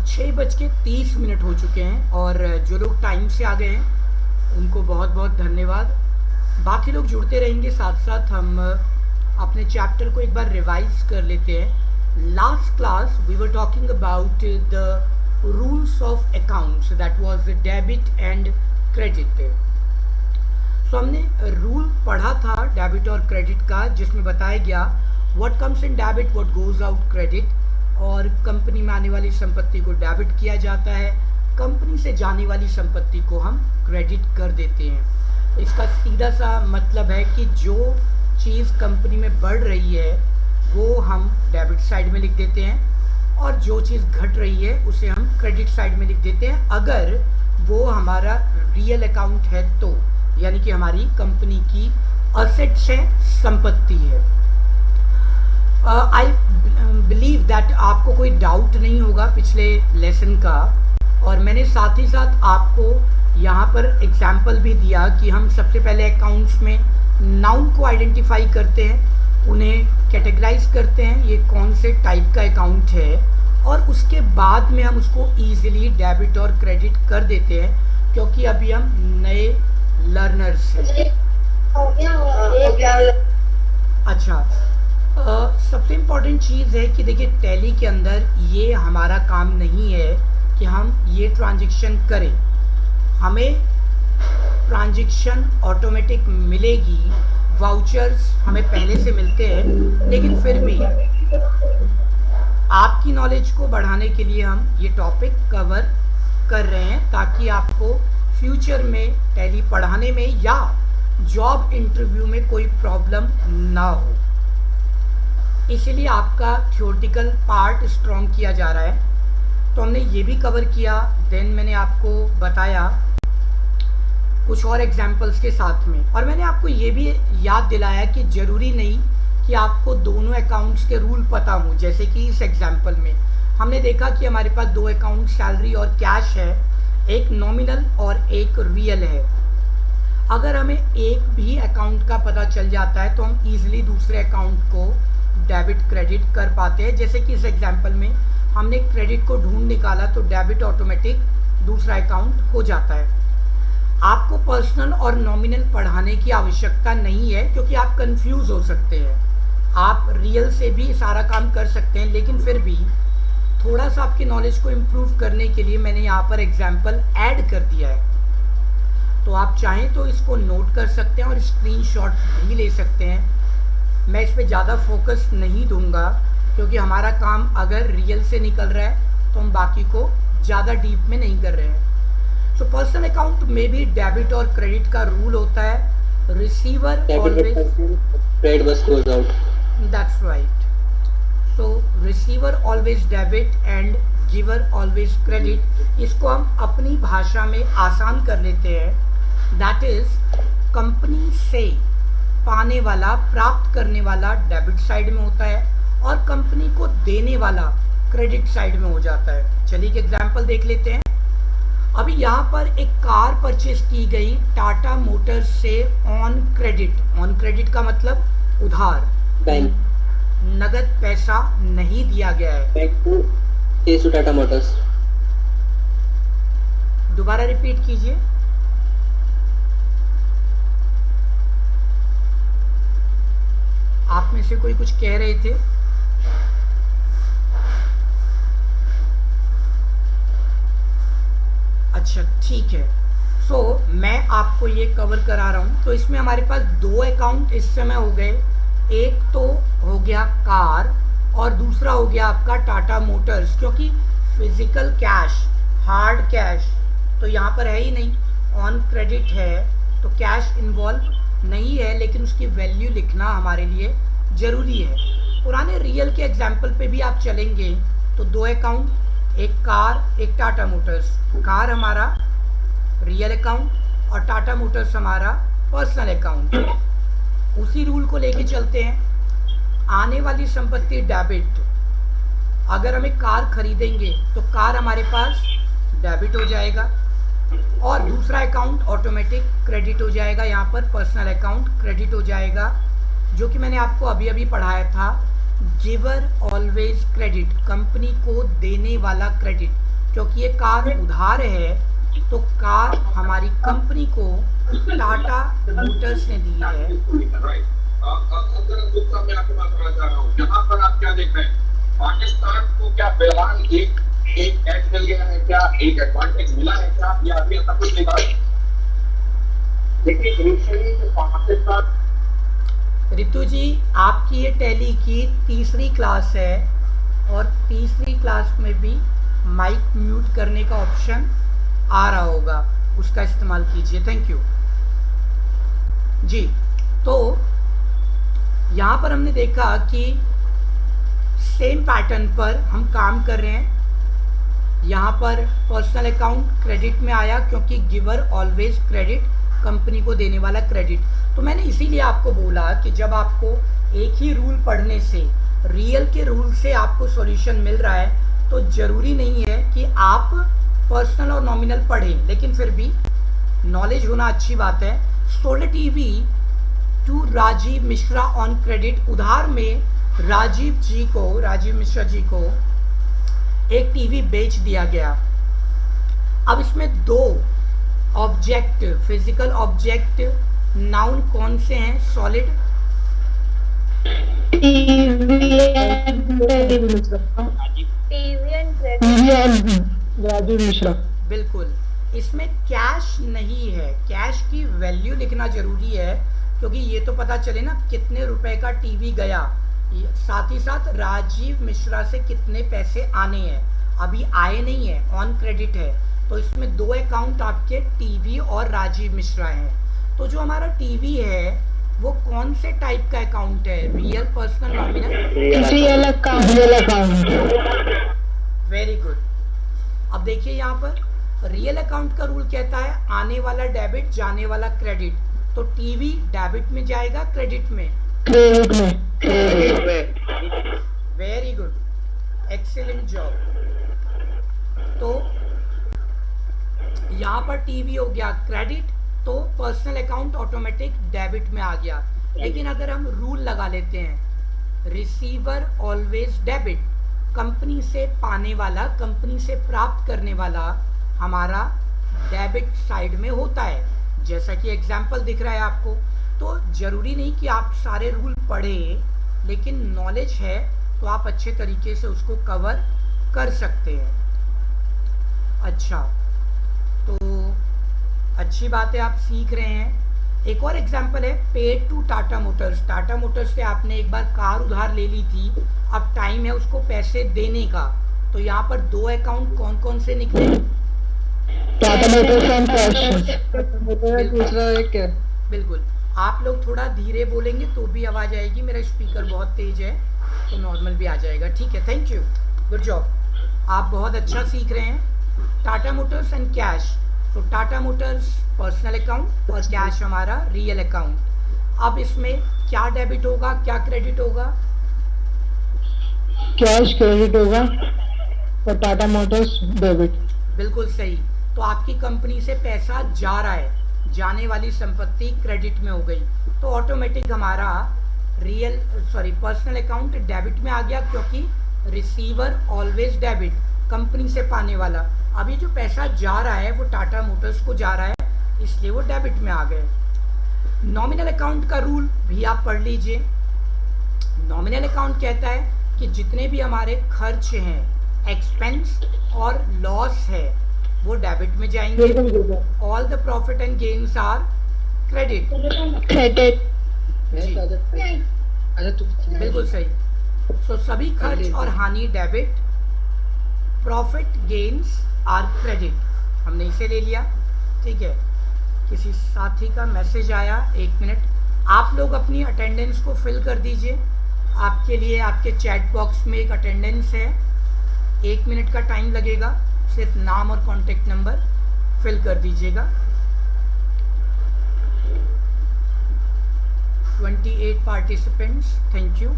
6:30 हो चुके हैं और जो लोग टाइम से आ गए हैं उनको बहुत बहुत धन्यवाद। बाकी लोग जुड़ते रहेंगे, साथ साथ हम अपने चैप्टर को एक बार रिवाइज कर लेते हैं। Last class we were talking about the rules of accounts, that was debit and credit. So हमने रूल पढ़ा था डेबिट और क्रेडिट का, जिसमें बताया गया what comes in debit, what goes out credit, और कंपनी में आने वाली संपत्ति को डेबिट किया जाता है, कंपनी से जाने वाली संपत्ति को हम क्रेडिट कर देते हैं। इसका सीधा सा मतलब है कि जो चीज़ कंपनी में बढ़ रही है वो हम डेबिट साइड में लिख देते हैं और जो चीज़ घट रही है उसे हम क्रेडिट साइड में लिख देते हैं, अगर वो हमारा रियल अकाउंट है तो, यानी कि हमारी कंपनी की असेट्स है, संपत्ति है। आई बिलीव दैट आपको कोई डाउट नहीं होगा पिछले लेसन का, और मैंने साथ ही साथ आपको यहाँ पर एग्जाम्पल भी दिया कि हम सबसे पहले अकाउंट्स में नाउन को आइडेंटिफाई करते हैं, उन्हें कैटेगराइज करते हैं ये कौन से टाइप का अकाउंट है, और उसके बाद में हम उसको ईजिली डेबिट और क्रेडिट कर देते हैं, क्योंकि अभी हम नए लर्नर्स हैं। अच्छा, सबसे इम्पॉर्टेंट चीज़ है कि देखिए टैली के अंदर ये हमारा काम नहीं है कि हम ये ट्रांजैक्शन करें, हमें ट्रांजैक्शन ऑटोमेटिक मिलेगी, वाउचर्स हमें पहले से मिलते हैं, लेकिन फिर भी आपकी नॉलेज को बढ़ाने के लिए हम ये टॉपिक कवर कर रहे हैं, ताकि आपको फ्यूचर में टैली पढ़ाने में या जॉब इंटरव्यू में कोई प्रॉब्लम ना हो। इसीलिए आपका थ्योरेटिकल पार्ट स्ट्रॉन्ग किया जा रहा है। तो हमने ये भी कवर किया, देन मैंने आपको बताया कुछ और एग्जाम्पल्स के साथ में, और मैंने आपको ये भी याद दिलाया कि ज़रूरी नहीं कि आपको दोनों अकाउंट्स के रूल पता हो। जैसे कि इस एग्जाम्पल में हमने देखा कि हमारे पास दो अकाउंट सैलरी और कैश है, एक नॉमिनल और एक रियल है। अगर हमें एक भी अकाउंट का पता चल जाता है तो हम ईजिली दूसरे अकाउंट को डेबिट क्रेडिट कर पाते हैं। जैसे कि इस एग्जाम्पल में हमने क्रेडिट को ढूंढ निकाला तो डेबिट ऑटोमेटिक दूसरा अकाउंट हो जाता है। आपको पर्सनल और नॉमिनल पढ़ाने की आवश्यकता नहीं है, क्योंकि आप कंफ्यूज हो सकते हैं। आप रियल से भी सारा काम कर सकते हैं, लेकिन फिर भी थोड़ा सा आपकी नॉलेज को इम्प्रूव करने के लिए मैंने यहाँ पर एग्जाम्पल ऐड कर दिया है। तो आप चाहें तो इसको नोट कर सकते हैं और स्क्रीनशॉट भी ले सकते हैं। मैं इस पे ज़्यादा फोकस नहीं दूंगा, क्योंकि हमारा काम अगर रियल से निकल रहा है तो हम बाकी को ज़्यादा डीप में नहीं कर रहे हैं। सो पर्सनल अकाउंट में भी डेबिट और क्रेडिट का रूल होता है। रिसीवर ऑलवेज क्रेडिट बस goes out, that's right. So receiver always debit and giver always credit. इसको हम अपनी भाषा में आसान कर लेते हैं, दैट इज कंपनी से पाने वाला, प्राप्त करने वाला डेबिट साइड में होता है और कंपनी को देने वाला क्रेडिट साइड में हो जाता है। चलिए एक एग्जांपल देख लेते हैं। अभी यहाँ पर एक कार परचेज की गई टाटा मोटर्स से ऑन क्रेडिट। ऑन क्रेडिट का मतलब उधार, बैंक, नगद पैसा नहीं दिया गया है। Bank to Tata Motors. दोबारा रिपीट कीजिए। आप में से कोई कुछ कह रहे थे? अच्छा ठीक है। सो मैं आपको ये कवर करा रहा हूँ। तो इसमें हमारे पास दो अकाउंट इस समय हो गए। एक तो हो गया कार और दूसरा हो गया आपका टाटा मोटर्स, क्योंकि फिजिकल कैश, हार्ड कैश तो यहाँ पर है ही नहीं। ऑन क्रेडिट है तो कैश इन्वॉल्व नहीं है, लेकिन उसकी वैल्यू लिखना हमारे लिए ज़रूरी है। पुराने रियल के एग्जाम्पल पे भी आप चलेंगे तो दो अकाउंट, एक कार एक टाटा मोटर्स। कार हमारा रियल अकाउंट और टाटा मोटर्स हमारा पर्सनल अकाउंट। उसी रूल को लेके चलते हैं। आने वाली संपत्ति डेबिट, अगर हमें कार खरीदेंगे तो कार हमारे पास डेबिट हो जाएगा और दूसरा अकाउंट ऑटोमेटिक क्रेडिट हो जाएगा। यहाँ पर पर्सनल अकाउंट क्रेडिट हो जाएगा, जो कि मैंने आपको अभी अभी पढ़ाया था। गिवर ऑलवेज क्रेडिट, कंपनी को देने वाला क्रेडिट। क्योंकि ये कार उधार है, तो कार हमारी कंपनी को टाटा मोटर्स ने दी है। मैं आपके पास आना चाह रहा हूँ, यहाँ पर आप क्या देख रहे हैं? पाकिस्तान को क्या फिलहाल एक एज मिल गया है क्या, एक एडवांटेज मिला है क्या, या अभी ऐसा कुछ नहीं कहा? देखिए इनिशियली जो पाकिस्तान, रितु जी, आपकी ये टैली की तीसरी क्लास है और तीसरी क्लास में भी माइक म्यूट करने का ऑप्शन आ रहा होगा, उसका इस्तेमाल कीजिए। थैंक यू जी। तो यहाँ पर हमने देखा कि सेम पैटर्न पर हम काम कर रहे हैं। यहाँ पर पर्सनल अकाउंट क्रेडिट में आया क्योंकि गिवर ऑलवेज क्रेडिट, कंपनी को देने वाला क्रेडिट। तो मैंने इसीलिए आपको बोला कि जब आपको एक ही रूल पढ़ने से, रियल के रूल से आपको सॉल्यूशन मिल रहा है, तो ज़रूरी नहीं है कि आप पर्सनल और नॉमिनल पढ़ें, लेकिन फिर भी नॉलेज होना अच्छी बात है। Solar TV to Rajiv Mishra on credit, उधार में राजीव मिश्रा जी को एक टीवी बेच दिया गया। अब इसमें दो ऑब्जेक्ट, फिजिकल ऑब्जेक्ट, नाउन कौन से हैं? सॉलिड, राजीव मिश्रा। बिल्कुल। इसमें कैश नहीं है, कैश की वैल्यू लिखना जरूरी है, क्योंकि ये तो पता चले ना कितने रुपए का टीवी गया, साथ ही साथ राजीव मिश्रा से कितने पैसे आने हैं। अभी आए नहीं है, ऑन क्रेडिट है, तो इसमें दो अकाउंट आपके टीवी और राजीव मिश्रा हैं। तो जो हमारा टीवी है वो कौन से टाइप का अकाउंट है? Real, personal, nominal? Real account. Very good. अब देखिए यहाँ पर रियल अकाउंट का रूल कहता है आने वाला डेबिट, जाने वाला क्रेडिट। तो टीवी डेबिट में जाएगा, क्रेडिट में? क्रेडिट में। Very good, excellent job. तो यहाँ पर टीवी हो गया क्रेडिट, तो पर्सनल अकाउंट ऑटोमेटिक डेबिट में आ गया। लेकिन अगर हम रूल लगा लेते हैं, रिसीवर ऑलवेज डेबिट, कंपनी से पाने वाला, कंपनी से प्राप्त करने वाला हमारा डेबिट साइड में होता है, जैसा कि एग्जाम्पल दिख रहा है आपको। तो जरूरी नहीं कि आप सारे रूल पढ़ें, लेकिन नॉलेज है तो आप अच्छे तरीके से उसको कवर कर सकते हैं। अच्छा, तो अच्छी बात है, आप सीख रहे हैं। एक और एग्जाम्पल है, paid to Tata Motors. Tata Motors से आपने एक बार कार उधार ले ली थी, अब टाइम है उसको पैसे देने का। तो यहाँ पर दो अकाउंट कौन कौन से निकले? Tata Motors and cash. दूसरा एक क्या? बिल्कुल। आप लोग थोड़ा धीरे बोलेंगे तो भी आवाज़ आएगी, मेरा स्पीकर बहुत तेज है, तो नॉर्मल भी आ जाएगा। ठीक है, थैंक यू, गुड जॉब, आप बहुत अच्छा सीख रहे हैं। Tata Motors and cash. तो टाटा मोटर्स पर्सनल अकाउंट और कैश हमारा रियल अकाउंट। अब इसमें क्या डेबिट होगा, क्या क्रेडिट होगा? कैश क्रेडिट होगा और टाटा मोटर्स डेबिट। बिल्कुल सही। तो आपकी कंपनी से पैसा जा रहा है, जाने वाली संपत्ति क्रेडिट में हो गई, तो ऑटोमेटिक हमारा पर्सनल अकाउंट डेबिट में आ गया, क्योंकि रिसीवर ऑलवेज डेबिट, कंपनी से पाने वाला। अभी जो पैसा जा रहा है वो टाटा मोटर्स को जा रहा है, इसलिए वो डेबिट में आ गए। नॉमिनल अकाउंट का रूल भी आप पढ़ लीजिए। नॉमिनल अकाउंट कहता है कि जितने भी हमारे खर्च हैं, एक्सपेंस और लॉस है, वो डेबिट में जाएंगे। All the profit and gains are credit. बिल्कुल सही। सो सभी खर्च और हानि debit, profit gains are credit. हमने इसे ले लिया, ठीक है। किसी साथी का मैसेज आया, 1 मिनट, आप लोग अपनी अटेंडेंस को फिल कर दीजिए। आपके लिए आपके चैट बॉक्स में एक अटेंडेंस है, 1 मिनट का टाइम लगेगा, सिर्फ नाम और कॉन्टेक्ट नंबर फिल कर दीजिएगा। 28 पार्टिसिपेंट्स, थैंक यू,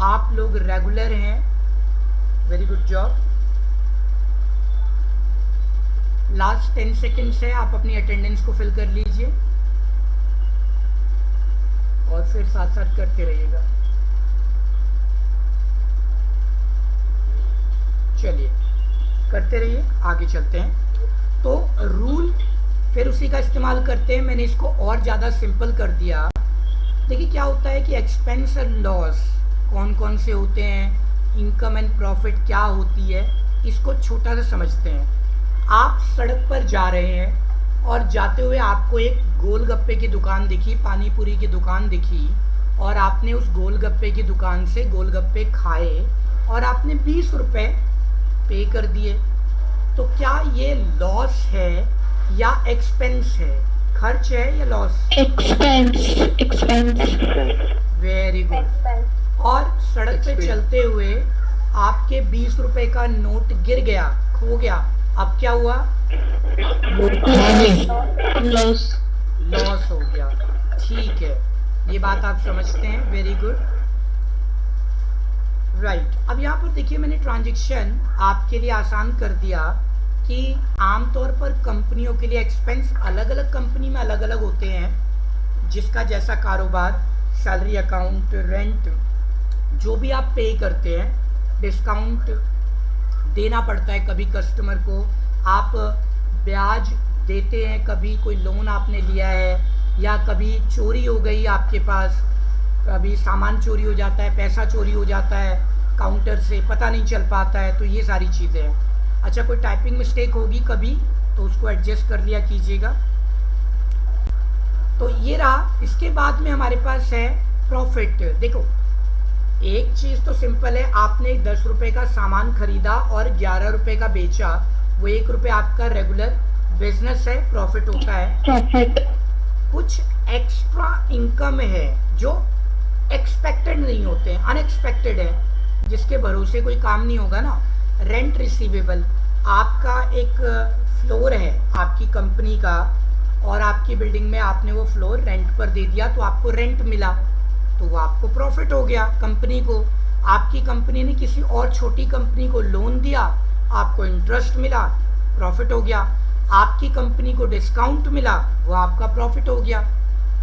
आप लोग रेगुलर हैं, very good job. Last 10 seconds है, आप अपनी अटेंडेंस को फिल कर लीजिए और फिर साथ साथ करते रहिएगा। चलिए, करते रहिए, आगे चलते हैं। तो रूल फिर उसी का इस्तेमाल करते हैं। मैंने इसको और ज़्यादा सिंपल कर दिया। देखिए क्या होता है कि एक्सपेंस और लॉस कौन कौन से होते हैं, इनकम एंड प्रॉफिट क्या होती है, इसको छोटा सा समझते हैं। आप सड़क पर जा रहे हैं और जाते हुए आपको एक गोलगप्पे की दुकान दिखी, पानी पूरी की दुकान दिखी, और आपने उस गोलगप्पे की दुकान से गोलगप्पे खाए और आपने 20 रुपये पे कर दिए। तो क्या ये लॉस है या एक्सपेंस है, खर्च है या लॉस? एक्सपेंस। Very good. और सड़क पे चलते हुए आपके 20 रुपए का नोट गिर गया, खो गया, अब क्या हुआ? लॉस। लॉस हो गया। ठीक है, ये बात आप समझते हैं, वेरी गुड, राइट। अब यहाँ पर देखिए मैंने ट्रांजैक्शन आपके लिए आसान कर दिया कि आमतौर पर कंपनियों के लिए एक्सपेंस अलग अलग कंपनी में अलग अलग होते हैं, जिसका जैसा कारोबार, सैलरी अकाउंट, रेंट, जो भी आप पे करते हैं, डिस्काउंट देना पड़ता है कभी कस्टमर को, आप ब्याज देते हैं, कभी कोई लोन आपने लिया है, या कभी चोरी हो गई आपके पास, कभी सामान चोरी हो जाता है, पैसा चोरी हो जाता है काउंटर से, पता नहीं चल पाता है, तो ये सारी चीज़ें हैं। अच्छा, कोई टाइपिंग मिस्टेक होगी कभी तो उसको एडजस्ट कर लिया कीजिएगा। तो ये रहा। इसके बाद में हमारे पास है प्रॉफिट। देखो एक चीज़ तो सिंपल है, आपने 10 रुपये का सामान खरीदा और 11 रुपये का बेचा, वो 1 रुपये आपका रेगुलर बिजनेस है, प्रॉफिट होता है। प्रॉफिट। कुछ एक्स्ट्रा इनकम है जो एक्सपेक्टेड नहीं होते हैं, अनएक्सपेक्टेड है, जिसके भरोसे कोई काम नहीं होगा ना। रेंट रिसीवेबल, आपका एक फ्लोर है आपकी कंपनी का और आपकी बिल्डिंग में आपने वो फ्लोर रेंट पर दे दिया, तो आपको रेंट मिला, तो वो आपको प्रॉफिट हो गया कंपनी को। आपकी कंपनी ने किसी और छोटी कंपनी को लोन दिया, आपको इंटरेस्ट मिला, प्रॉफिट हो गया। आपकी कंपनी को डिस्काउंट मिला, वो आपका प्रॉफिट हो गया।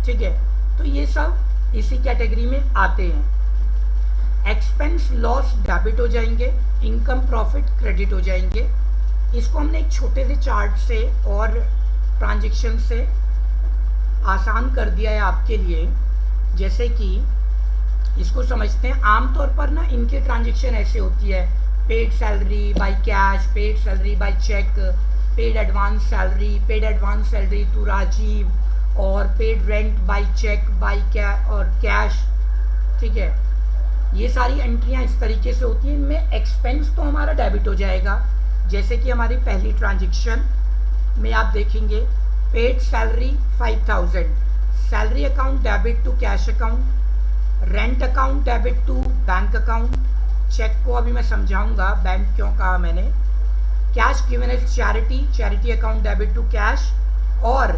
ठीक है, तो ये सब इसी कैटेगरी में आते हैं। एक्सपेंस लॉस डेबिट हो जाएंगे, इनकम प्रॉफिट क्रेडिट हो जाएंगे। इसको हमने एक छोटे से चार्ट से और ट्रांजैक्शन से आसान कर दिया है आपके लिए। जैसे कि इसको समझते हैं, आमतौर पर ना इनकी ट्रांजैक्शन ऐसे होती है, paid salary by cash, paid salary by cheque, paid advance salary to Rajiv, और paid rent by cheque by cash. ठीक है, ये सारी एंट्रियां इस तरीके से होती हैं। इनमें एक्सपेंस तो हमारा डेबिट हो जाएगा, जैसे कि हमारी पहली ट्रांजैक्शन में आप देखेंगे paid salary 5000, salary account debit to cash account, rent account debit to bank account, cheque को अभी मैं समझाऊंगा बैंक क्यों कहा मैंने, cash given as charity account debit to cash, और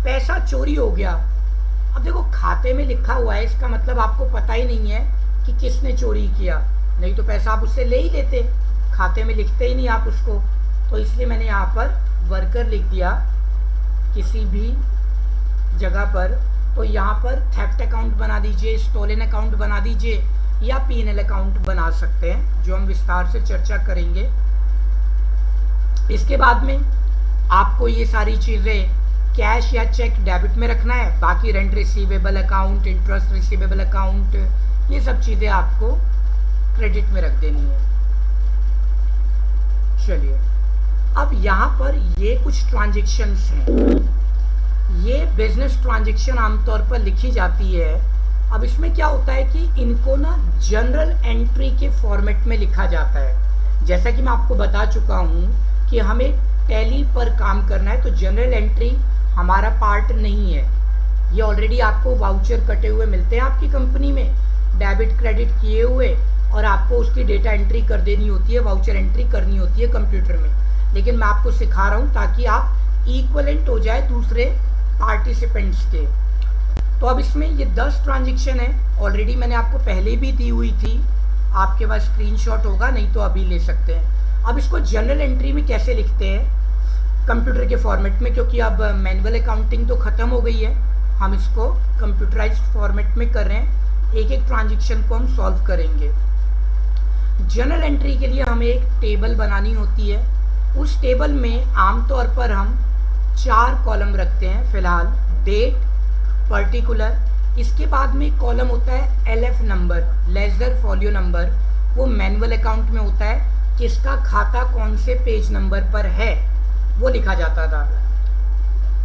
पैसा चोरी हो गया। अब देखो खाते में लिखा हुआ है, इसका मतलब आपको पता ही नहीं है कि किसने चोरी किया, नहीं तो पैसा आप उससे ले ही लेते, खाते में लिखते ही नहीं आप उसको। तो इसलिए मैंने यहाँ पर वर्कर लिख दिया किसी भी जगह पर। तो यहाँ पर थेफ्ट अकाउंट बना दीजिए, स्टोलन अकाउंट बना दीजिए, या P&L अकाउंट बना सकते हैं, जो हम विस्तार से चर्चा करेंगे। इसके बाद में आपको ये सारी चीज़ें कैश या चेक डेबिट में रखना है, बाकी rent receivable account, interest receivable account, ये सब चीज़ें आपको क्रेडिट में रख देनी है। चलिए, अब यहाँ पर ये कुछ ट्रांजैक्शंस हैं, ये बिजनेस ट्रांजैक्शन आमतौर पर लिखी जाती है। अब इसमें क्या होता है कि इनको ना जनरल एंट्री के फॉर्मेट में लिखा जाता है। जैसा कि मैं आपको बता चुका हूँ कि हमें टैली पर काम करना है, तो जनरल एंट्री हमारा पार्ट नहीं है। ये ऑलरेडी आपको वाउचर कटे हुए मिलते हैं आपकी कंपनी में, डेबिट क्रेडिट किए हुए, और आपको उसकी डेटा एंट्री कर देनी होती है, वाउचर एंट्री करनी होती है कंप्यूटर में। लेकिन मैं आपको सिखा रहा हूँ ताकि आप इक्वलेंट हो जाए दूसरे पार्टिसिपेंट्स के। तो अब इसमें ये 10 ट्रांजैक्शन है, ऑलरेडी मैंने आपको पहले भी दी हुई थी, आपके पास स्क्रीनशॉट होगा, नहीं तो अभी ले सकते हैं। अब इसको जनरल एंट्री में कैसे लिखते हैं कंप्यूटर के फॉर्मेट में, क्योंकि अब मैनुअल अकाउंटिंग तो ख़त्म हो गई है, हम इसको कंप्यूटराइज्ड फॉर्मेट में कर रहे हैं। एक एक ट्रांजैक्शन को हम सॉल्व करेंगे। जनरल एंट्री के लिए हमें एक टेबल बनानी होती है, उस टेबल में आमतौर पर हम 4 कॉलम रखते हैं फिलहाल। डेट, पर्टिकुलर, इसके बाद में कॉलम होता है LF number, ledger folio number. वो मैनुअल अकाउंट में होता है किसका खाता कौन से पेज नंबर पर है वो लिखा जाता था।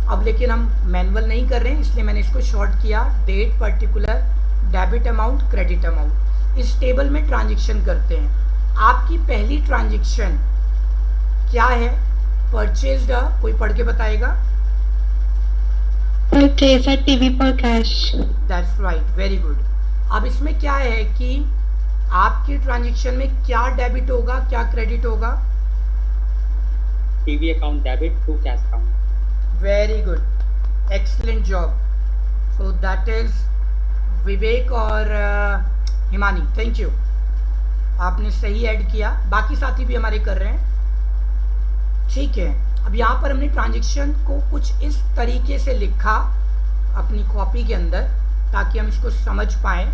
अब लेकिन हम मैनुअल नहीं कर रहे हैं, इसलिए मैंने इसको शॉर्ट किया। Date, particular, debit amount, credit amount, इस टेबल में ट्रांजेक्शन करते हैं। आपकी पहली ट्रांजेक्शन क्या है? परचेज्ड, कोई पढ़ के बताएगा? Purchase a TV for cash. That's right, very good. अब इसमें क्या है कि आपकी ट्रांजेक्शन में क्या डेबिट होगा, क्या क्रेडिट होगा? TV account debit to cash account. Very good, excellent job. So that is Vivek और हिमानी, थैंक यू, आपने सही ऐड किया। बाकी साथी भी हमारे कर रहे हैं, ठीक है। अब यहाँ पर हमने ट्रांजेक्शन को कुछ इस तरीके से लिखा अपनी कॉपी के अंदर ताकि हम इसको समझ पाएँ।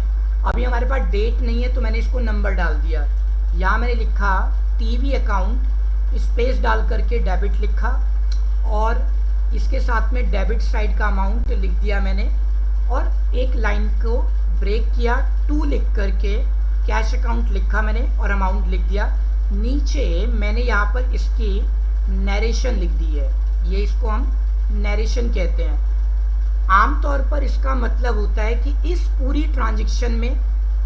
अभी हमारे पास डेट नहीं है तो मैंने इसको नंबर डाल दिया। यहाँ मैंने लिखा टीवी अकाउंट, स्पेस डाल करके डेबिट लिखा और इसके साथ में डेबिट साइड का अमाउंट लिख दिया मैंने और एक लाइन को ब्रेक किया, 2 लिख करके कैश अकाउंट लिखा मैंने और अमाउंट लिख दिया। नीचे मैंने यहाँ पर इसकी नरेशन लिख दी है, ये इसको हम नरेशन कहते हैं। आमतौर पर इसका मतलब होता है कि इस पूरी ट्रांजैक्शन में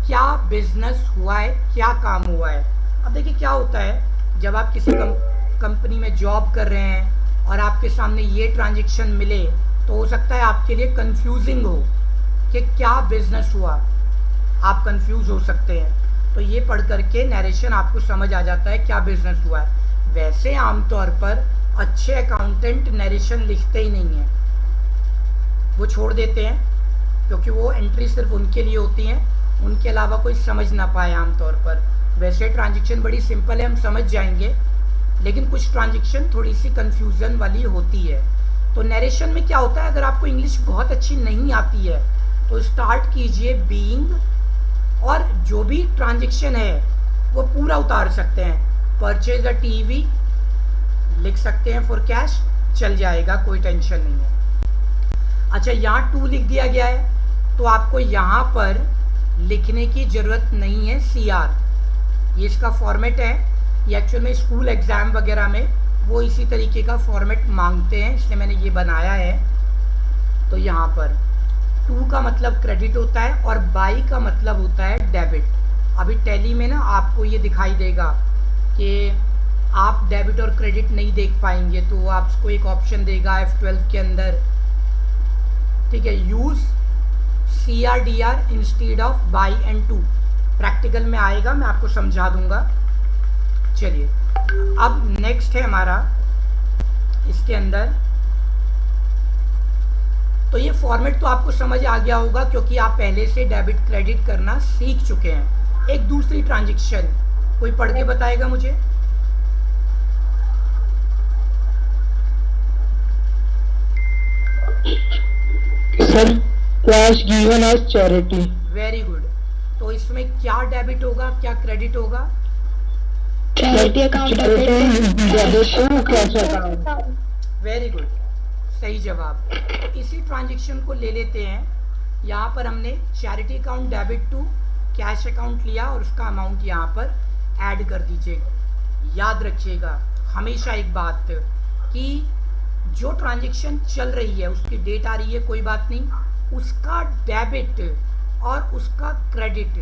क्या बिजनेस हुआ है, क्या काम हुआ है। अब देखिए क्या होता है, जब आप किसी कंपनी में जॉब कर रहे हैं और आपके सामने ये ट्रांजैक्शन मिले तो हो सकता है आपके लिए कंफ्यूजिंग हो कि क्या बिजनेस हुआ, आप कंफ्यूज हो सकते हैं। तो ये पढ़ करके नरेशन आपको समझ आ जाता है क्या बिजनेस हुआ है। वैसे आमतौर पर अच्छे अकाउंटेंट नरेशन लिखते ही नहीं हैं, वो छोड़ देते हैं क्योंकि वो एंट्री सिर्फ उनके लिए होती हैं, उनके अलावा कोई समझ ना पाए आमतौर पर। वैसे ट्रांजैक्शन बड़ी सिंपल है, हम समझ जाएंगे, लेकिन कुछ ट्रांजैक्शन थोड़ी सी कंफ्यूजन वाली होती है। तो नरेशन में क्या होता है, अगर आपको इंग्लिश बहुत अच्छी नहीं आती है तो स्टार्ट कीजिए बीइंग और जो भी ट्रांजैक्शन है वो पूरा उतार सकते हैं। परचेज अ टीवी लिख सकते हैं फॉर कैश, चल जाएगा, कोई टेंशन नहीं है। अच्छा, यहाँ 2 लिख दिया गया है तो आपको यहाँ पर लिखने की ज़रूरत नहीं है। CR ये इसका फॉर्मेट है, ये एक्चुअल में स्कूल एग्ज़ाम वगैरह में वो इसी तरीके का फॉर्मेट मांगते हैं, इसलिए मैंने ये बनाया है। तो यहाँ पर 2 का मतलब क्रेडिट होता है और बाई का मतलब होता है डेबिट। अभी टैली में ना आपको ये दिखाई देगा कि आप डेबिट और क्रेडिट नहीं देख पाएंगे, तो वो आपको एक ऑप्शन देगा F12 के अंदर, ठीक है, use CRDR instead of by and to. Practical में आएगा, मैं आपको समझा दूंगा। चलिए अब नेक्स्ट है हमारा इसके अंदर, तो ये फॉर्मेट तो आपको समझ आ गया होगा क्योंकि आप पहले से डेबिट क्रेडिट करना सीख चुके हैं। एक दूसरी ट्रांजैक्शन कोई पढ़ के बताएगा मुझे? Sir, cash given as charity. Very good. तो इसमें क्या डेबिट होगा, क्या क्रेडिट होगा? Charity account debit to cash account. Very good, सही जवाब। तो इसी ट्रांजैक्शन को ले लेते हैं, यहाँ पर हमने charity account debit to cash account लिया और उसका अमाउंट यहाँ पर ऐड कर दीजिएगा। याद रखिएगा हमेशा एक बात कि जो ट्रांजैक्शन चल रही है उसकी डेट आ रही है, कोई बात नहीं, उसका डेबिट और उसका क्रेडिट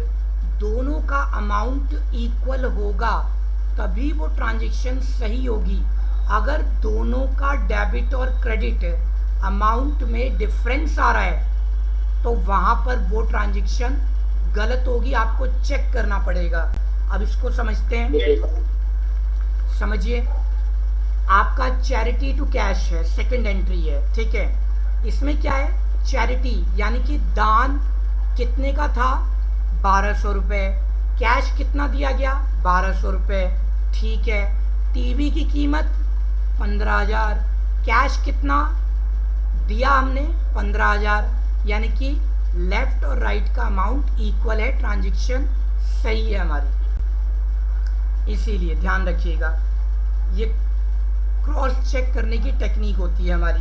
दोनों का अमाउंट इक्वल होगा तभी वो ट्रांजैक्शन सही होगी। अगर दोनों का डेबिट और क्रेडिट अमाउंट में डिफरेंस आ रहा है तो वहाँ पर वो ट्रांजैक्शन गलत होगी, आपको चेक करना पड़ेगा। अब इसको समझते हैं, समझिए। आपका चैरिटी टू कैश है, सेकंड एंट्री है, ठीक है। इसमें क्या है, चैरिटी यानी कि दान कितने का था, 1200 रुपये। कैश कितना दिया गया, 1200 रुपये, ठीक है। टीवी की कीमत 15,000, कैश कितना दिया हमने, 15,000, यानी कि लेफ्ट और राइट का अमाउंट इक्वल है, ट्रांजैक्शन सही है हमारी। इसीलिए ध्यान रखिएगा, ये क्रॉस चेक करने की टेक्निक होती है हमारी।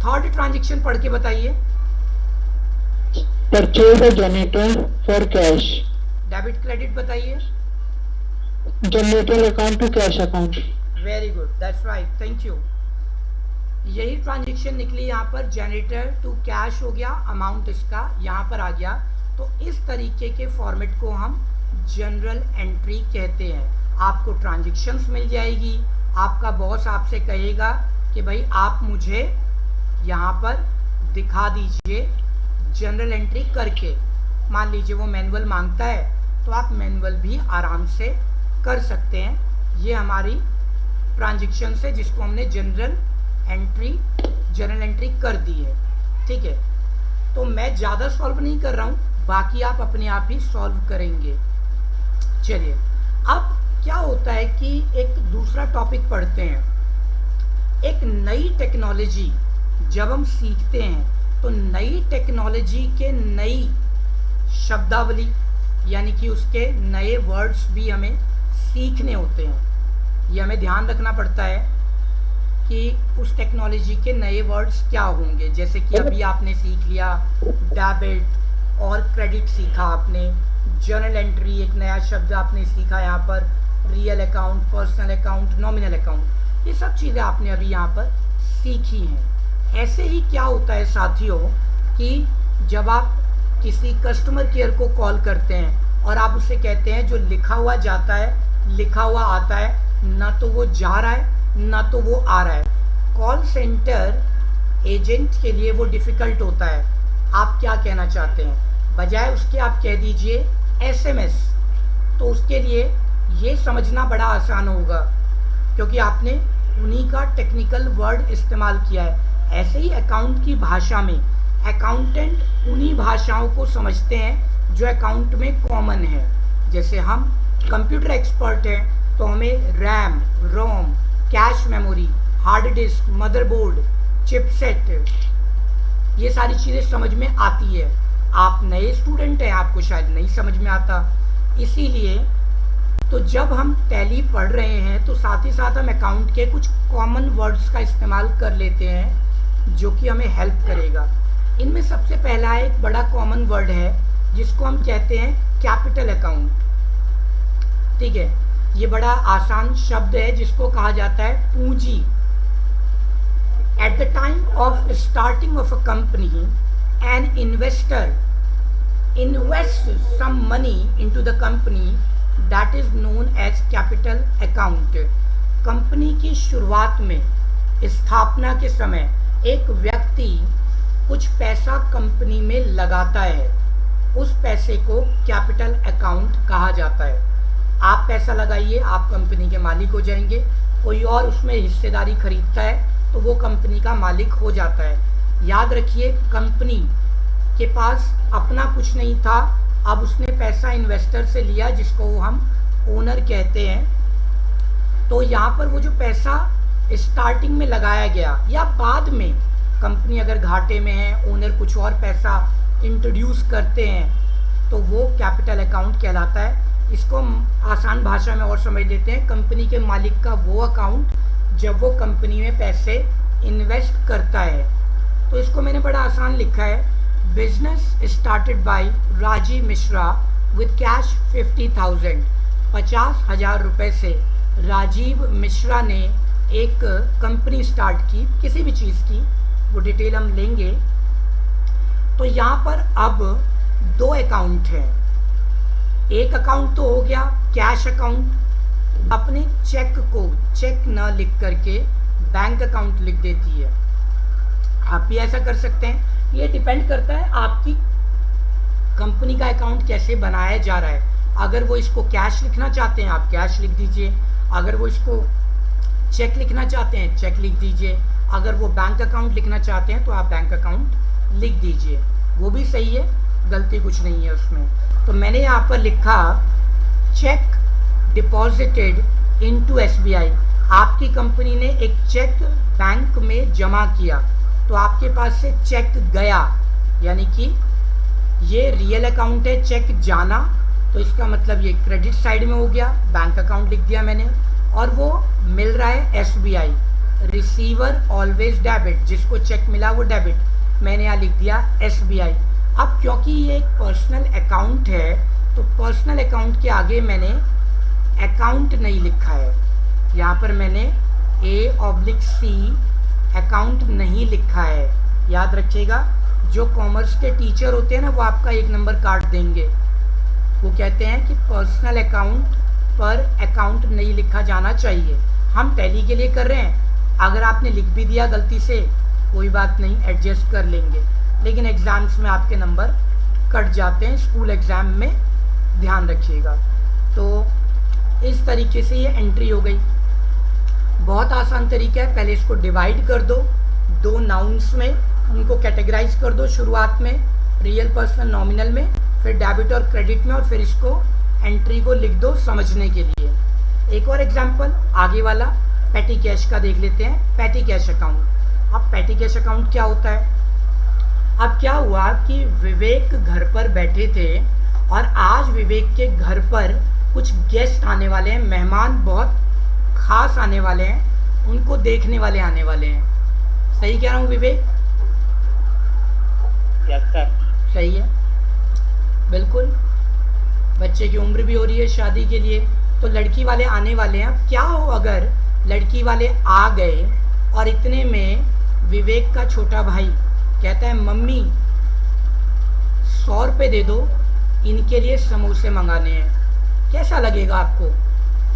थर्ड ट्रांजेक्शन पढ़ के बताइए। Purchase a generator for cash, debit credit बताइए। Generator account to cash account. Very good, that's right, thank you. यही ट्रांजेक्शन निकली यहाँ पर, जनरेटर टू कैश हो गया, अमाउंट इसका यहाँ पर आ गया। तो इस तरीके के फॉर्मेट को हम जनरल एंट्री कहते हैं। आपको ट्रांजेक्शन्स मिल जाएगी, आपका बॉस आपसे कहेगा कि भाई आप मुझे यहाँ पर दिखा दीजिए जनरल एंट्री करके। मान लीजिए वो मैनुअल मांगता है तो आप मैनुअल भी आराम से कर सकते हैं। ये हमारी ट्रांजेक्शन है जिसको हमने जनरल एंट्री कर दी है। ठीक है, तो मैं ज़्यादा सॉल्व नहीं कर रहा हूँ, बाकी आप अपने आप ही सॉल्व करेंगे। चलिए, अब क्या होता है कि एक दूसरा टॉपिक पढ़ते हैं। एक नई टेक्नोलॉजी जब हम सीखते हैं तो नई टेक्नोलॉजी के नई शब्दावली यानी कि उसके नए वर्ड्स भी हमें सीखने होते हैं। ये हमें ध्यान रखना पड़ता है कि उस टेक्नोलॉजी के नए वर्ड्स क्या होंगे। जैसे कि अभी आपने सीख लिया डेबिट और क्रेडिट सीखा आपने, जर्नल एंट्री एक नया शब्द आपने सीखा यहाँ पर, real account, personal account, nominal account, ये सब चीज़ें आपने अभी यहाँ पर सीखी हैं। ऐसे ही क्या होता है साथियों कि जब आप किसी कस्टमर केयर को कॉल करते हैं और आप उससे कहते हैं जो लिखा हुआ जाता है, लिखा हुआ आता है, ना तो वो जा रहा है ना तो वो आ रहा है। कॉल सेंटर एजेंट के लिए वो डिफ़िकल्ट होता है। आप क्या कहना चाहते हैं? बजाय उसके आप कह दीजिए SMS, तो उसके लिए ये समझना बड़ा आसान होगा क्योंकि आपने उन्हीं का टेक्निकल वर्ड इस्तेमाल किया है। ऐसे ही अकाउंट की भाषा में अकाउंटेंट उन्हीं भाषाओं को समझते हैं जो अकाउंट में कॉमन है। जैसे हम कंप्यूटर एक्सपर्ट हैं तो हमें RAM, ROM, cache memory, hard disk, motherboard, chipset, ये सारी चीज़ें समझ में आती है। आप नए स्टूडेंट हैं, आपको शायद नहीं समझ में आता। इसीलिए तो जब हम टैली पढ़ रहे हैं तो साथ ही साथ हम अकाउंट के कुछ कॉमन वर्ड्स का इस्तेमाल कर लेते हैं जो कि हमें हेल्प करेगा। इनमें सबसे पहला एक बड़ा कॉमन वर्ड है जिसको हम कहते हैं कैपिटल अकाउंट। ठीक है, ये बड़ा आसान शब्द है जिसको कहा जाता है पूंजी। At the time of starting of a company, an investor invests some money into the company that is known as capital account। Company की शुरुआत में, स्थापना के समय एक व्यक्ति कुछ पैसा कंपनी में लगाता है, उस पैसे को कैपिटल अकाउंट कहा जाता है। आप पैसा लगाइए, आप कंपनी के मालिक हो जाएंगे। कोई और उसमें हिस्सेदारी खरीदता है तो वो कंपनी का मालिक हो जाता है। याद रखिए, कंपनी के पास अपना कुछ नहीं था, अब उसने पैसा इन्वेस्टर से लिया जिसको हम ओनर कहते हैं। तो यहाँ पर वो जो पैसा स्टार्टिंग में लगाया गया या बाद में कंपनी अगर घाटे में है, ओनर कुछ और पैसा इंट्रोड्यूस करते हैं तो वो कैपिटल अकाउंट कहलाता है। इसको आसान भाषा में और समझ लेते हैं, कंपनी के मालिक का वो अकाउंट जब वो कंपनी में पैसे इन्वेस्ट करता है। तो इसको मैंने बड़ा आसान लिखा है, business started by Rajiv Mishra with cash 50,000। 50,000 रुपये से राजीव मिश्रा ने एक कंपनी स्टार्ट की, किसी भी चीज़ की, वो डिटेल हम लेंगे। तो यहाँ पर अब दो अकाउंट हैं। एक अकाउंट तो हो गया कैश अकाउंट, अपने चेक को चेक न लिख करके बैंक अकाउंट लिख देती है। आप भी ऐसा कर सकते हैं, ये डिपेंड करता है आपकी कंपनी का अकाउंट कैसे बनाया जा रहा है। अगर वो इसको कैश लिखना चाहते हैं आप कैश लिख दीजिए, अगर वो इसको चेक लिखना चाहते हैं चेक लिख दीजिए, अगर वो बैंक अकाउंट लिखना चाहते हैं तो आप बैंक अकाउंट लिख दीजिए, वो भी सही है, गलती कुछ नहीं है उसमें। तो मैंने यहाँ पर लिखा चेक डिपॉजिटेड इनटू SBI। आपकी कंपनी ने एक चेक बैंक में जमा किया तो आपके पास से चेक गया, यानी कि ये रियल अकाउंट है, चेक जाना, तो इसका मतलब ये क्रेडिट साइड में हो गया, बैंक अकाउंट लिख दिया मैंने। और वो मिल रहा है SBI, रिसीवर ऑलवेज डेबिट, जिसको चेक मिला वो डेबिट, मैंने यहाँ लिख दिया SBI। अब क्योंकि ये एक पर्सनल अकाउंट है तो पर्सनल अकाउंट के आगे मैंने अकाउंट नहीं लिखा है, यहाँ पर मैंने A/C अकाउंट नहीं लिखा है। याद रखिएगा, जो कॉमर्स के टीचर होते हैं ना वो आपका 1 नंबर काट देंगे, वो कहते हैं कि पर्सनल अकाउंट पर अकाउंट नहीं लिखा जाना चाहिए। हम टैली के लिए कर रहे हैं, अगर आपने लिख भी दिया गलती से कोई बात नहीं, एडजस्ट कर लेंगे, लेकिन एग्ज़ाम्स में आपके नंबर कट जाते हैं, स्कूल एग्ज़ाम में ध्यान रखिएगा। तो इस तरीके से ये एंट्री हो गई। बहुत आसान तरीका है, पहले इसको डिवाइड कर दो 2 नाउन्स में, उनको कैटेगराइज कर दो, शुरुआत में रियल पर्सनल नॉमिनल में, फिर डेबिट और क्रेडिट में, और फिर इसको एंट्री को लिख दो समझने के लिए। एक और एग्जांपल आगे वाला पैटी कैश का देख लेते हैं। Petty cash account. अब पैटी कैश अकाउंट क्या होता है? अब क्या हुआ कि विवेक घर पर बैठे थे और आज विवेक के घर पर कुछ गेस्ट आने वाले हैं, मेहमान बहुत खास आने वाले हैं, उनको देखने वाले आने वाले हैं। सही कह रहा हूँ विवेक? Yes sir. सही है, बिल्कुल। बच्चे की उम्र भी हो रही है शादी के लिए, तो लड़की वाले आने वाले हैं। अब क्या हो अगर लड़की वाले आ गए और इतने में विवेक का छोटा भाई कहता है मम्मी 100 रुपये दे दो, इनके लिए समोसे मंगाने हैं। कैसा लगेगा आपको?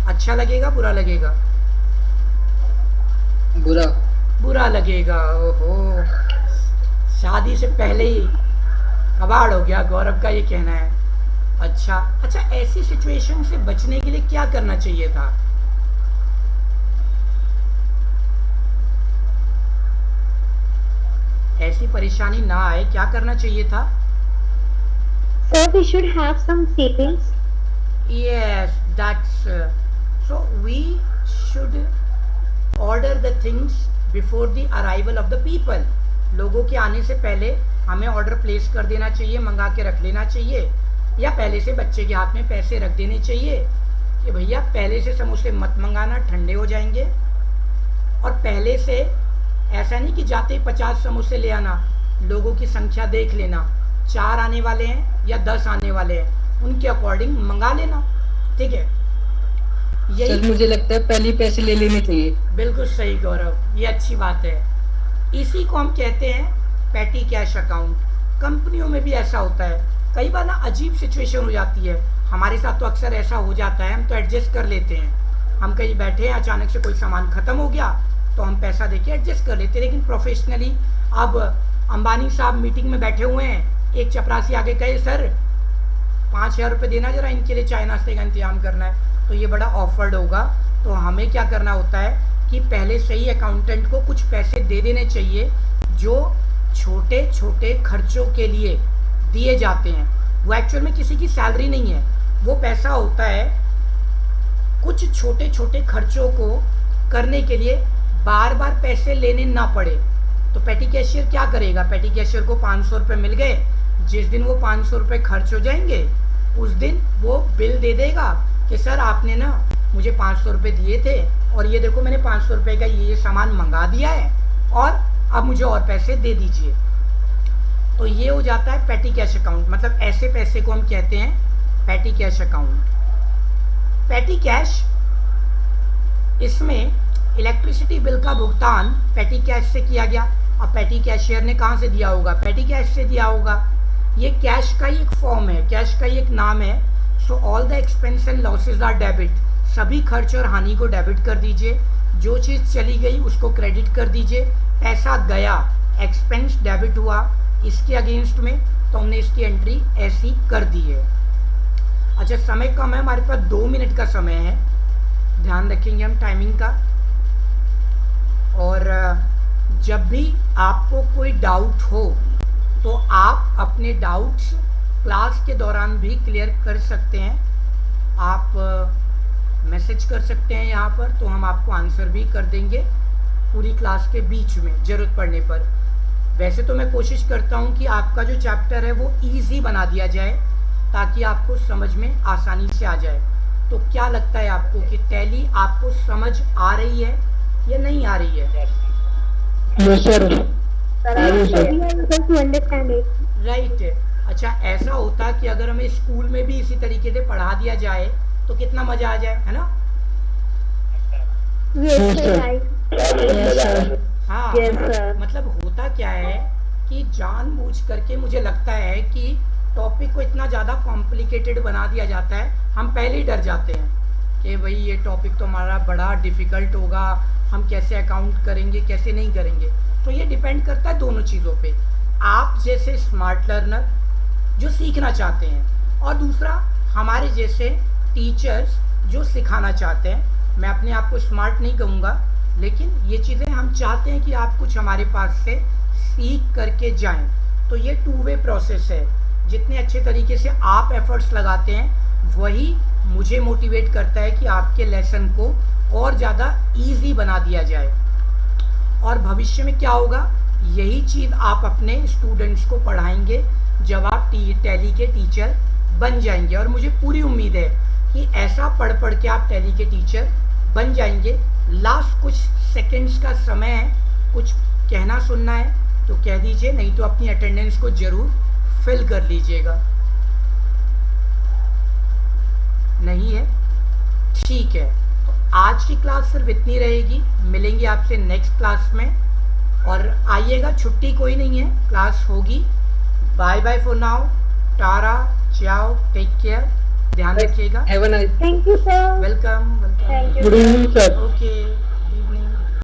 अच्छा लगेगा, बुरा लगेगा? बुरा। बुरा लगेगा। ओहो, शादी से पहले ही कबाड़ हो गया, गौरव का ये कहना है। अच्छा, ऐसी सिचुएशन से बचने के लिए क्या करना चाहिए था? ऐसी परेशानी ना आए, क्या करना चाहिए था? Sir, we should have some savings. Yes, that's so we should order the things before the arrival of the people. लोगों के आने से पहले हमें ऑर्डर प्लेस कर देना चाहिए, मंगा के रख लेना चाहिए, या पहले से बच्चे के हाथ में पैसे रख देने चाहिए कि भैया पहले से समोसे मत मंगाना, ठंडे हो जाएंगे। और पहले से ऐसा नहीं कि जाते ही 50 समोसे ले आना, लोगों की संख्या देख लेना, 4 आने वाले हैं या 10 आने वाले हैं, उनके अकॉर्डिंग मंगा लेना। ठीक है, सर मुझे लगता है पहले पैसे ले लेने चाहिए। बिल्कुल सही गौरव, ये अच्छी बात है। इसी को हम कहते हैं पैटी कैश अकाउंट। कंपनियों में भी ऐसा होता है, कई बार ना अजीब सिचुएशन हो जाती है, हमारे साथ तो अक्सर ऐसा हो जाता है, हम तो एडजस्ट कर लेते हैं। हम कहीं बैठे हैं, अचानक से कोई सामान ख़त्म हो गया तो हम पैसा देके एडजस्ट कर लेते हैं। लेकिन प्रोफेशनली अब अंबानी साहब मीटिंग में बैठे हुए हैं, एक चपरासी आगे कहे सर 5000 रुपये देना, जरा इनके लिए चाय नाश्ते का इंतजाम करना है, तो ये बड़ा ऑफर्ड होगा। तो हमें क्या करना होता है कि पहले से ही अकाउंटेंट को कुछ पैसे दे देने चाहिए जो छोटे छोटे खर्चों के लिए दिए जाते हैं। वो एक्चुअल में किसी की सैलरी नहीं है, वो पैसा होता है कुछ छोटे छोटे खर्चों को करने के लिए, बार बार पैसे लेने ना पड़े। तो पैटी कैशियर क्या करेगा? पैटी कैशियर को 500 रुपये मिल गए, जिस दिन वो 500 रुपये खर्च हो जाएंगे उस दिन वो बिल दे देगा कि सर आपने ना मुझे 500 रुपये दिए थे और ये देखो मैंने 500 रुपये का ये सामान मंगा दिया है और अब मुझे और पैसे दे दीजिए। तो ये हो जाता है पैटी कैश अकाउंट। मतलब ऐसे पैसे को हम कहते हैं petty cash account. Petty cash, इसमें इलेक्ट्रिसिटी बिल का भुगतान पैटी कैश से किया गया। अब पैटी कैशियर ने कहाँ से दिया होगा? पैटी कैश से दिया होगा। ये कैश का ही एक फॉर्म है, कैश का ही एक नाम है। So all the expense and losses are debit. सभी खर्च और हानि को डेबिट कर दीजिए, जो चीज़ चली गई उसको क्रेडिट कर दीजिए। पैसा गया, एक्सपेंस डेबिट हुआ, इसके अगेंस्ट में तो हमने इसकी एंट्री ऐसी कर दी है। अच्छा, समय कम है, हमारे पास 2 मिनट का समय है, ध्यान रखेंगे हम टाइमिंग का। और जब भी आपको कोई डाउट हो तो आप अपने डाउट्स क्लास के दौरान भी क्लियर कर सकते हैं। आप मैसेज कर सकते हैं यहाँ पर, तो हम आपको आंसर भी कर देंगे पूरी क्लास के बीच में ज़रूरत पड़ने पर। वैसे तो मैं कोशिश करता हूँ कि आपका जो चैप्टर है वो इजी बना दिया जाए ताकि आपको समझ में आसानी से आ जाए। तो क्या लगता है आपको कि टैली आपको समझ आ रही है या नहीं आ रही है? Yes, sir. We are able to understand it. Right. अच्छा, ऐसा होता कि अगर हमें स्कूल में भी इसी तरीके से पढ़ा दिया जाए तो कितना मजा आ जाए, है ना? Yes, Yes, sir. sir. Right. Yes, sir. हाँ, Yes, sir. मतलब होता क्या है कि जानबूझ करके मुझे लगता है कि टॉपिक को इतना ज़्यादा कॉम्प्लिकेटेड बना दिया जाता है, हम पहले ही डर जाते हैं कि भाई ये टॉपिक तो हमारा बड़ा डिफ़िकल्ट होगा, हम कैसे अकाउंट करेंगे, कैसे नहीं करेंगे। तो ये डिपेंड करता है दोनों चीज़ों पे, आप जैसे स्मार्ट लर्नर जो सीखना चाहते हैं और दूसरा हमारे जैसे टीचर्स जो सिखाना चाहते हैं। मैं अपने आप को स्मार्ट नहीं कहूँगा, लेकिन ये चीज़ें हम चाहते हैं कि आप कुछ हमारे पास से सीख करके जाएं। तो ये टू वे प्रोसेस है, जितने अच्छे तरीके से आप एफर्ट्स लगाते हैं वही मुझे मोटिवेट करता है कि आपके लेसन को और ज़्यादा ईजी बना दिया जाए। और भविष्य में क्या होगा, यही चीज़ आप अपने स्टूडेंट्स को पढ़ाएंगे जब आप टैली के टीचर बन जाएंगे। और मुझे पूरी उम्मीद है कि ऐसा पढ़ पढ़ के आप टैली के टीचर बन जाएंगे। लास्ट कुछ सेकंड्स का समय है, कुछ कहना सुनना है तो कह दीजिए, नहीं तो अपनी अटेंडेंस को ज़रूर फिल कर लीजिएगा। नहीं है? ठीक है, तो आज की क्लास सिर्फ इतनी रहेगी। मिलेंगे आपसे नेक्स्ट क्लास में, और आइएगा, छुट्टी कोई नहीं है, क्लास होगी। बाय बाय फॉर नाउ, टारा, चाओ, टेक केयर, ध्यान रखिएगा। Have a nice Thank you, sir. Welcome welcome. Thank you. Good evening, sir. Okay.